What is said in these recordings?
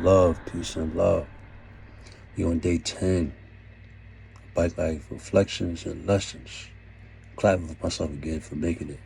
love, peace and love. We on day 10. Bike life reflections and lessons. Clapping for myself again for making it.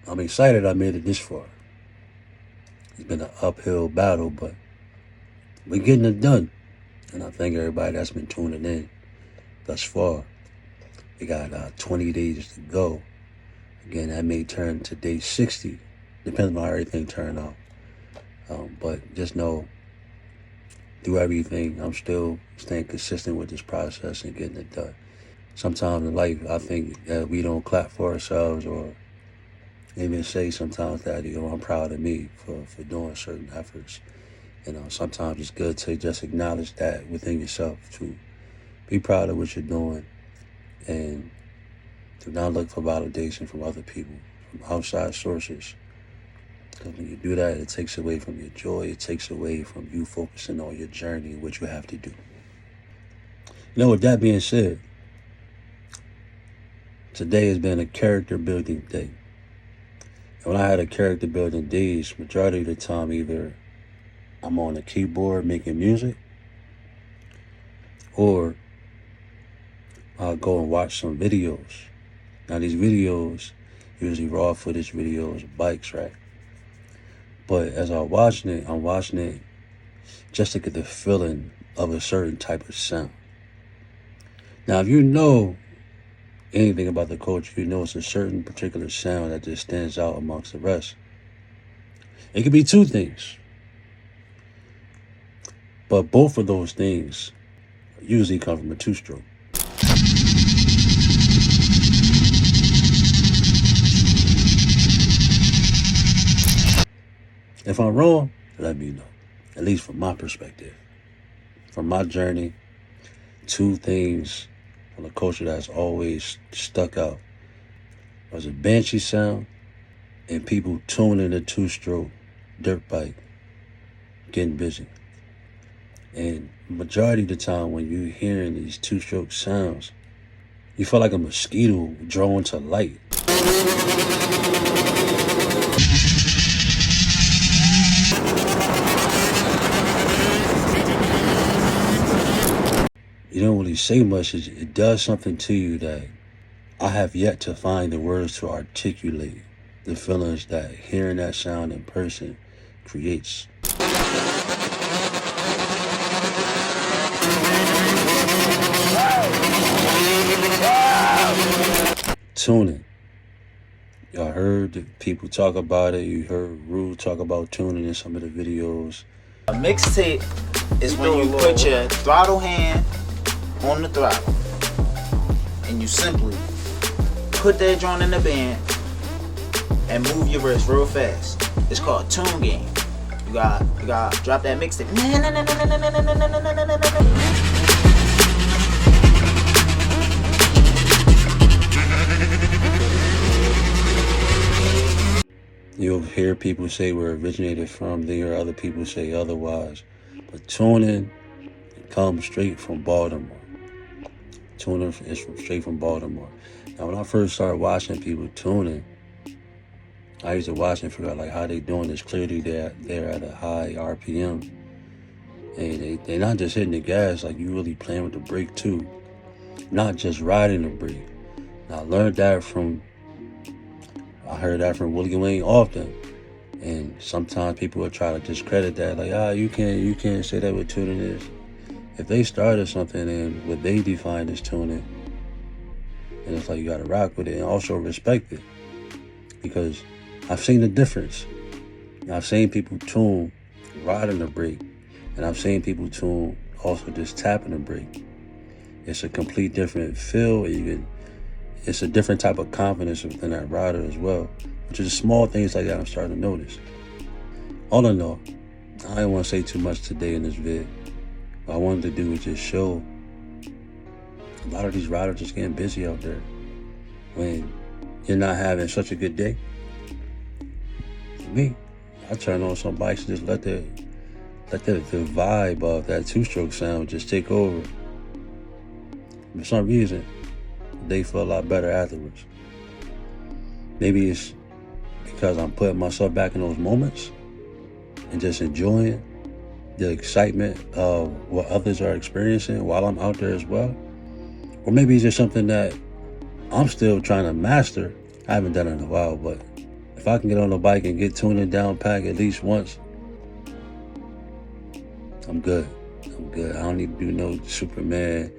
I'm excited I made it this far. It's been an uphill battle, but we're getting it done. And I thank everybody that's been tuning in thus far. We got 20 days to go. Again, that may turn to day 60, depending on how everything turn out. But just know, through everything, I'm still staying consistent with this process and getting it done. Sometimes in life, I think that we don't clap for ourselves or even say sometimes that, I'm proud of me for doing certain efforts. Sometimes it's good to just acknowledge that within yourself, to be proud of what you're doing and to not look for validation from other people, from outside sources. Because when you do that, it takes away from your joy. It takes away from you focusing on your journey and what you have to do. With that being said, today has been a character building day. And when I had a character building days, majority of the time, either I'm on a keyboard making music, or I'll go and watch some videos. Now these videos, usually raw footage videos of bikes, right? But as I'm watching it just to get the feeling of a certain type of sound. Now, if you know anything about the culture, you know it's a certain particular sound that just stands out amongst the rest. It could be two things. But both of those things usually come from a two-stroke. If I'm wrong, let me know. At least from my perspective. From my journey, two things from the culture that's always stuck out was a banshee sound and people tuning a two-stroke dirt bike, getting busy. And majority of the time when you're hearing these two-stroke sounds, you feel like a mosquito drawn to light. You don't really say much. It does something to you that I have yet to find the words to articulate the feelings that hearing that sound in person creates. Tuning. Y'all heard the people talk about it. You heard Rue talk about tuning in some of the videos. A mixtape is when you put your throttle hand on the throttle and you simply put that joint in the band and move your wrist real fast. It's called tune game. You got drop that mixtape. You'll hear people say where it originated from. Then hear other people say otherwise. But tuning comes straight from Baltimore. Tuning is straight from Baltimore. Now, when I first started watching people tuning, I used to watch and figure out like how they doing this. Clearly, they're at a high RPM, and they're not just hitting the gas. Like you really playing with the brake too, not just riding the brake. Now, I heard that from Willie Wayne often, and sometimes people will try to discredit that. Like, you can't say that with tuning is. If they started something and what they define as tuning, and it's like you gotta rock with it and also respect it. Because I've seen the difference. I've seen people tune riding the brake, and I've seen people tune also just tapping the brake. It's a complete different feel. It's a different type of confidence within that rider as well, which is small things like that I'm starting to notice. All in all, I didn't want to say too much today in this vid. What I wanted to do was just show a lot of these riders just getting busy out there. When you're not having such a good day, for me, I turn on some bikes and just let the vibe of that two-stroke sound just take over. For some reason, they feel a lot better afterwards. Maybe it's because I'm putting myself back in those moments and just enjoying the excitement of what others are experiencing while I'm out there as well. Or maybe it's just something that I'm still trying to master. I haven't done it in a while, but if I can get on a bike and get tuning down pack at least once, I'm good. I'm good. I don't need to do no Superman,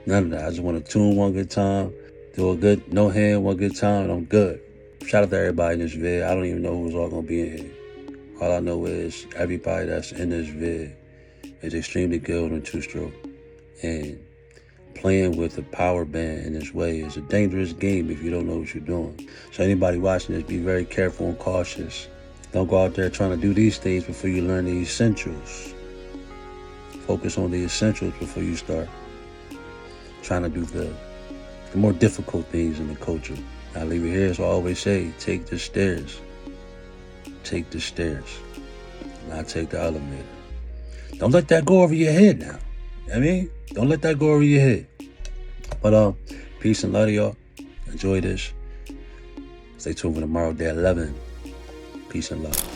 none of that. I just want to tune one good time, do a good no hand one good time, and I'm good. Shout out to everybody in this vid. I don't even know who's all gonna be in here. All I know is everybody that's in this vid is extremely good on two-stroke. And playing with a power band in this way is a dangerous game if you don't know what you're doing. So anybody watching this, be very careful and cautious. Don't go out there trying to do these things before you learn the essentials. Focus on the essentials before you start trying to do the more difficult things in the culture. I leave it here, so I always say, take the stairs. Take the stairs. Not take the elevator. Don't let that go over your head now. You know what I mean? Don't let that go over your head. But peace and love to y'all. Enjoy this. Stay tuned for tomorrow, day 11. Peace and love.